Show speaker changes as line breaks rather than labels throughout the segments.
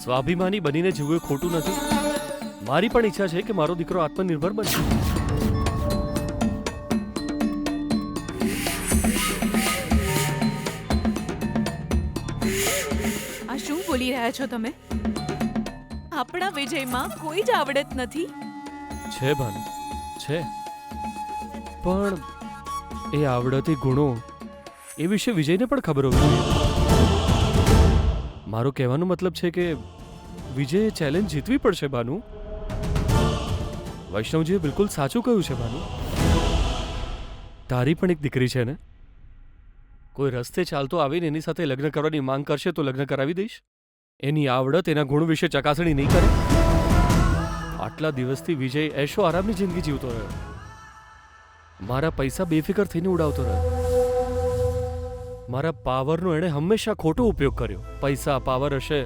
સ્વાભિમાની બનીને જીવવું એ ખોટું નથી. મારી પણ ઈચ્છા છે કે મારો દીકરો આત્મનિર્ભર બને.
આ શું બોલી રહ્યા છો તમે? આપણા વિજયમાં કોઈ જ આવડત નથી.
છે ભાનુ, છે. પણ એ આવડતી ગુણો એ વિશે વિજયને પણ ખબર હોવી જોઈએ. મારો કહેવાનો મતલબ છે કે વિજયે ચેલેન્જ જીતવી પડશે ભાનુ. વૈષ્ણવજીએ બિલકુલ સાચું કહ્યું છે ભાનુ. તારી પણ એક દીકરી છે ને? કોઈ રસ્તે ચાલતો આવીને એની સાથે લગ્ન કરવાની માંગ કરશે તો લગ્ન કરાવી દઈશ? એની આવડત, એના ગુણ વિશે ચકાસણી નહીં કરે? આટલા દિવસથી વિજય એશો આરામની જિંદગી જીવતો રહ્યો. મારા પૈસા બેફિકર થઈને ઉડાવતો રહ્યો. મારા પાવરનો એણે હંમેશા ખોટો ઉપયોગ કર્યો. પૈસા પાવર હશે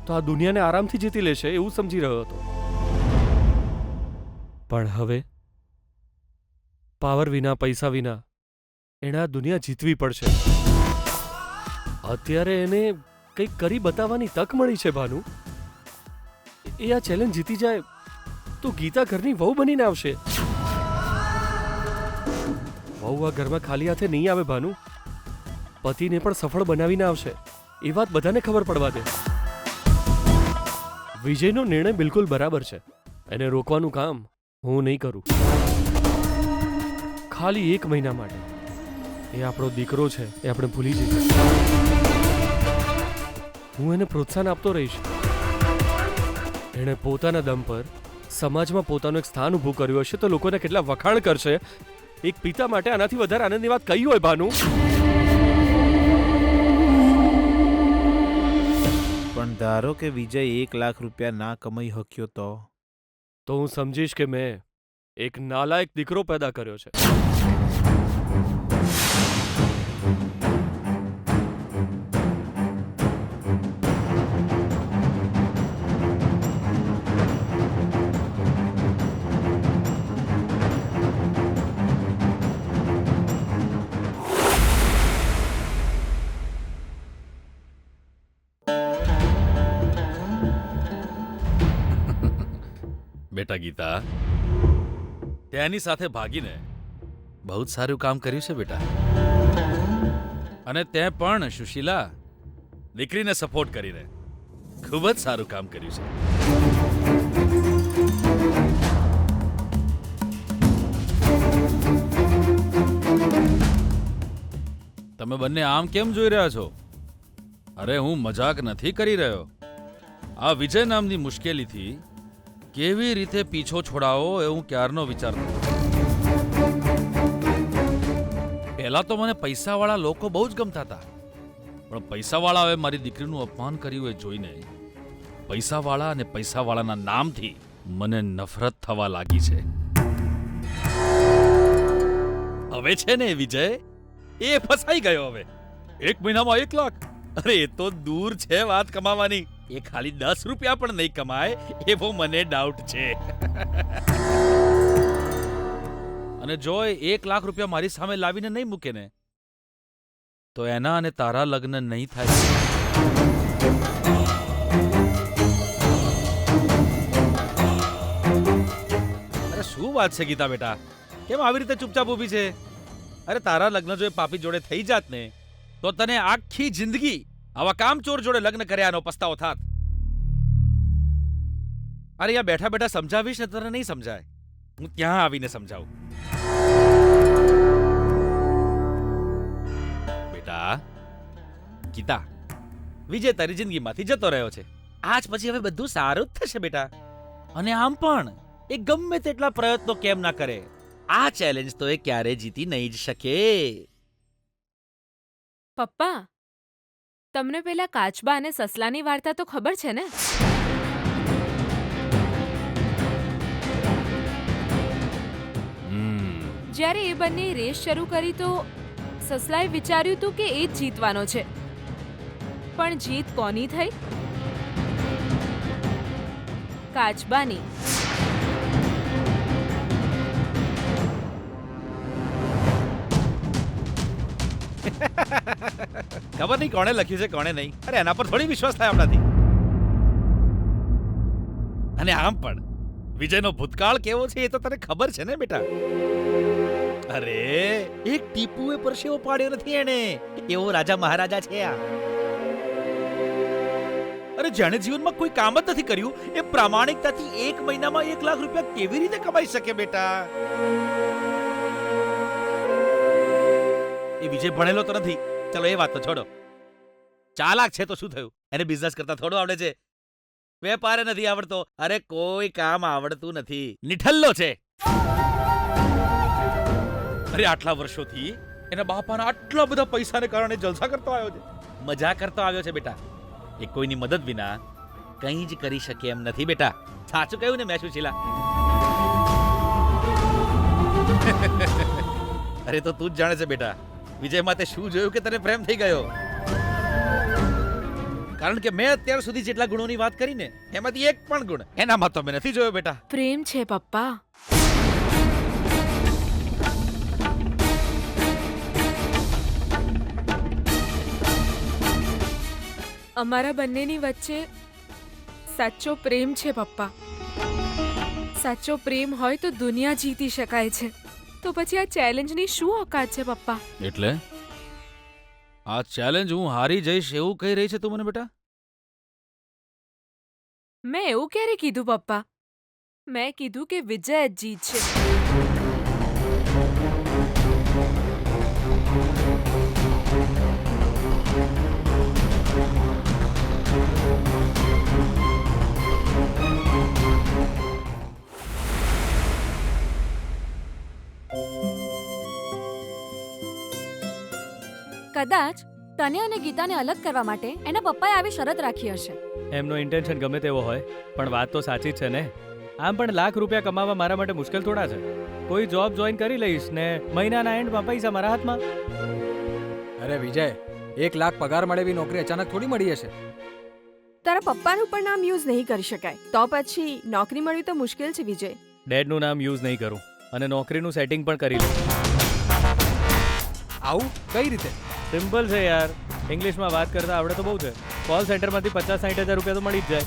તો આ દુનિયાને આરામથી જીતી લેશે એવું સમજી રહ્યો હતો. પણ હવે પાવર વિના, પૈસા વિના એણે આ દુનિયા જીતવી પડશે. અત્યારે એને કંઈક કરી બતાવવાની તક મળી છે ભાનુ. એ આ ચેલેન્જ જીતી જાય તો ગીતા ઘરની વહુ બનીને આવશે. વહુ આ ઘરમાં ખાલી હાથે નહીં આવે ભાનુ. પતિને પણ સફળ બનાવીને આવશે. એ વાત બધાને ખબર પડવા દે. વિજયનો નિર્ણય બિલકુલ બરાબર છે. એને રોકવાનું કામ હું નહીં કરું. ખાલી 1 મહિના માટે. એ આપણો દીકરો છે, એ આપણે ભૂલી જઈએ. હું એને પ્રોત્સાહન આપતો રહીશ. એણે પોતાના દમ પર સમાજમાં પોતાનું એક સ્થાન ઊભું કર્યું હશે તો લોકોને કેટલા વખાણ કરશે. એક પિતા માટે આનાથી વધારે આનંદની વાત કઈ હોય ભાનુ?
પણ ધારો કે વિજય 1 લાખ રૂપિયા ના કમાઈ શક્યો
તો હું સમજીશ કે મેં એક નાલાયક દીકરો પેદા કર્યો છે.
બેટા ગીતા, તેની સાથે ભાગીને બહુ જ સારું કામ કર્યું છે બેટા. અને તે પણ સુશીલા દીકરીને સપોર્ટ કરીને ખૂબ જ સારું કામ કર્યું છે. તમે બંને આમ કેમ જોઈ રહ્યા છો? અરે હું મજાક નથી કરી રહ્યો. આ વિજય નામની મુશ્કેલીથી કેવી રીતે પીછો છોડાવો એ હું ક્યારનો વિચારતો. પહેલા તો મને પૈસાવાળા લોકો બહુ જ ગમતા હતા. પણ પૈસાવાળાઓએ મારી દીકરીનું અપમાન કર્યું એ જોઈને પૈસાવાળા અને પૈસાવાળાના નામથી મને નફરત થવા લાગી છે. હવે છે ને વિજય, એ ફસાઈ ગયો. હવે 1 મહિનામાં 1 લાખ, અરે એ તો દૂર છે વાત કમાવાની. એ ખાલી 10 રૂપિયા પણ નહીં કમાય એવો મને ડાઉટ છે. અને જો એ 1 લાખ રૂપિયા મારી સામે લાવીને નહીં મૂકે ને તો એના અને તારા લગ્ન નહીં થાય. અરે શું વાત છે ગીતા બેટા, કેમ આવી રીતે ચૂપચાપ ઊભી છે? અરે તારા લગ્ન જો એ પાપી જોડે થઈ જાત ને તો તને આખી જિંદગી આવા કામચોર જોડે લગ્ન કર્યાનો પસ્તાવો થાત. અરે યા બેઠા બેઠા સમજાવીશ ને તને નહીં સમજાય. હું ત્યાં આવીને સમજાવું. બેટા ગીતા, વિજય તારી જિંદગીમાંથી જતો રહ્યો છે. આજ પછી હવે બધું સારું જ થશે બેટા. અને આમ પણ એ ગમે તેટલા પ્રયત્નો કેમ ના કરે, આ ચેલેન્જ તો એ ક્યારે જીતી નહીં જ શકે.
પપ્પા, તમને પેલા કાચબા અને સસલાની વાર્તા તો ખબર છે ને? જ્યારે એ બંને રેસ શરૂ કરી તો સસલાએ વિચાર્યું હતું કે એ જ જીતવાનો છે. પણ જીત કોની થઈ? કાચબાની.
ખબર નહીં કોણે લખ્યું છે કોણે નહીં. અરે એના પર થોડી વિશ્વાસ થાય આપણાથી. અને આમ પણ વિજયનો ભૂતકાળ કેવો છે એ તો તને ખબર છે ને બેટા. અરે એક ટીપુએ પરસેવો પાડ્યો નથી એને, એવો રાજા મહારાજા છે આ. અરે જેણે જીવનમાં કોઈ કામ જ નથી કર્યું એ પ્રામાણિકતાથી 1 મહિનામાં 1 લાખ રૂપિયા કેવી રીતે કમાઈ શકે બેટા? એ વિજય ભણેલો તો નથી, ચલો એ વાત તો છોડો. ચાલાક છે તો શું થયું, એને બિઝનેસ કરતા થોડું આવડે છે, વેપાર નથી આવડતો, અરે કોઈ કામ આવડતું નથી, નિઠલ્લો છે. અરે આટલા વર્ષોથી એના બાપાના આટલા બધા પૈસાને કારણે જલસા કરતો આવ્યો છે, મજા કરતો આવ્યો છે બેટા. એ કોઈની મદદ વિના કંઈ જ કરી શકે એમ નથી બેટા. સાચું કહ્યું ને મેં સુશીલા? અરે તો તું જ જાણે છે બેટા, વિજય માટે શું જોયું કે તને પ્રેમ થઈ ગયો? કારણ કે મેં અત્યાર સુધી જેટલા ગુણોની વાત કરી ને એમાંથી એક પણ ગુણ એનામાં તો મેં નથી જોયો બેટા.
પ્રેમ છે પપ્પા. અમારા બંનેની વચ્ચે સાચો પ્રેમ છે પપ્પા. સાચો પ્રેમ હોય તો દુનિયા જીતી શકાય છે. તો પછી આ ચેલેન્જની શું ઓકાત છે પપ્પા?
એટલે આ ચેલેન્જ હું હારી જઈશ એવું કહી રહી છે તું મને બેટા?
મેં એવું ક્યારે કીધું પપ્પા? મેં કીધું કે વિજય જ જીતશે.
કદાચ તને અને ગીતાને અલગ કરવા માટે એના પપ્પાએ આવી શરત રાખી હશે.
એમનો ઇન્ટેન્શન ગમે તેવો હોય પણ વાત તો સાચી જ છે ને. આમ પણ લાખ રૂપિયા કમાવા મારા માટે મુશ્કેલ થોડા છે. કોઈ જોબ જોઈન કરી લઈશ ને મહિનાના એન્ડમાં પૈસા મારા હાથમાં.
અરે વિજય, 1 લાખ પગાર મળે એવી નોકરી અચાનક થોડી મળી હશે.
તારા પપ્પાનું પણ નામ યુઝ નહીં કરી શકાય, તો પછી નોકરી મળવી તો મુશ્કેલ છે વિજય.
ડેડનું નામ યુઝ નહીં કરું અને નોકરીનું સેટિંગ પણ કરી લઉં.
આવું કઈ રીતે?
સિમ્પલ છે યાર, ઇંગ્લિશમાં વાત કરતા આવડે તો બહુ છે. કોલ સેન્ટરમાંથી 50-60 હજાર રૂપિયા તો મળી જ જાય.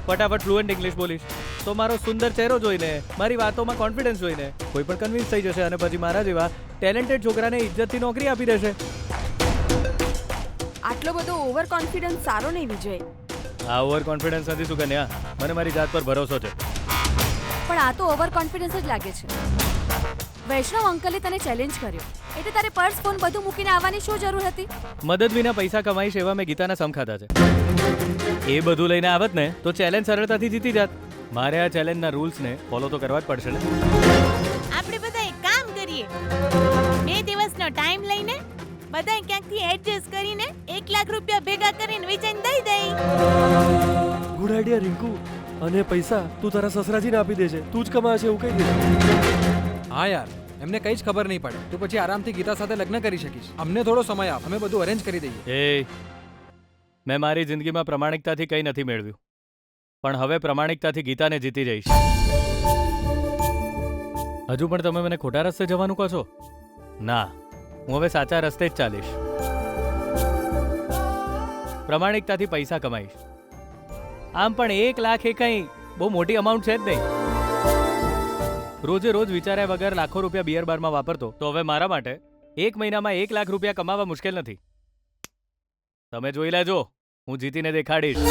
ફટાફટ ફ્લુઅન્ટ ઇંગ્લિશ બોલીશ તો મારો સુંદર ચહેરો જોઈને, મારી વાતોમાં કોન્ફિડન્સ જોઈને કોઈ પણ કન્વિન્સ થઈ જશે અને પછી મારા જેવા ટેલેન્ટેડ છોકરાને ઇજ્જતથી નોકરી આપી દેશે.
આટલો બધો ઓવર કોન્ફિડન્સ સારો નહીં વિજય.
આ ઓવર કોન્ફિડન્સ નથી સુકન્યા, મને મારી જાત પર ભરોસો છે.
પણ આ તો ઓવર કોન્ફિડન્સ જ લાગે છે. વૈષ્ણવ અંકલે તને ચેલેન્જ કર્યો એટલે તારે પર્સ ફોન બધું મૂકીને આવવાની શું જરૂર હતી?
મદદ વિના પૈસા કમાઈશ એવા મેં ગીતાના સમ ખાધા છે. એ બધું લઈને આવત ને તો ચેલેન્જ સરળતાથી જીતી જાત. મારે આ ચેલેન્જના રૂલ્સને ફોલો તો કરવા જ પડશે ને.
આપણે બધા એક કામ કરીએ, 2 દિવસનો ટાઈમ લઈને બધા ક્યાંકથી એડજસ્ટ કરીને 1 લાખ રૂપિયા ભેગા કરીને વિજયને દઈ દઈ.
Good idea Rinku. અને પૈસા તું તારા સસરાજીને આપી દેજે, તું જ કમાશે એવું કહી દે.
હા યાર, એમને કઈ જ ખબર નહીં પડે. તું પછી આરામથી ગીતા સાથે લગ્ન કરી શકીશ. અમને થોડો સમય આપ, અમે બધું અરેન્જ કરી દઈએ.
એ મેં મારી જિંદગીમાં પ્રમાણિકતાથી કંઈ નથી મેળવ્યું, પણ હવે પ્રમાણિકતાથી ગીતાને જીતી જઈશ. હજુ પણ તમે મને ખોટા રસ્તે જવાનું કહો છો? ના, હું હવે સાચા રસ્તે જ ચાલીશ. પ્રમાણિકતાથી પૈસા કમાઈશ. આમ પણ 1 લાખ એ કંઈ બહુ મોટી અમાઉન્ટ છે જ નહીં. રોજે રોજ વિચાર્યા વગર લાખો રૂપિયા બિયર બારમાં વાપરતો તો હવે મારા માટે 1 મહિનામાં 1 લાખ રૂપિયા કમાવા મુશ્કેલ નથી. તમે જોઈ લેજો, હું જીતીને દેખાડીશ.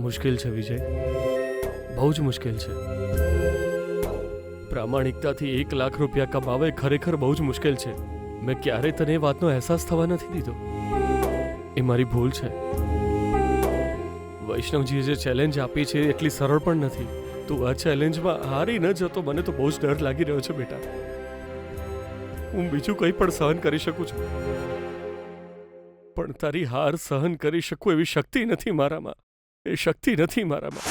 મુશ્કેલ છે વિજય, બહુ જ મુશ્કેલ છે. પ્રામાણિકતાથી 1 લાખ રૂપિયા કમાવે ખરેખર બહુ જ મુશ્કેલ છે. મેં ક્યારેય તને એ વાતનો અહેસાસ થવા નથી દીધો. એ મારી ભૂલ છે. વૈષ્ણવજીએ જે ચેલેન્જ આપી છે એટલી સરળ પણ નથી. તું આ ચેલેન્જમાં હારી ન જતો મને તો બહુ જ ડર લાગી રહ્યો છે બેટા. હું બીજું કંઈ પણ સહન કરી શકું છું, પણ તારી હાર સહન કરી શકું એવી શક્તિ નથી મારામાં. એ શક્તિ નથી મારામાં.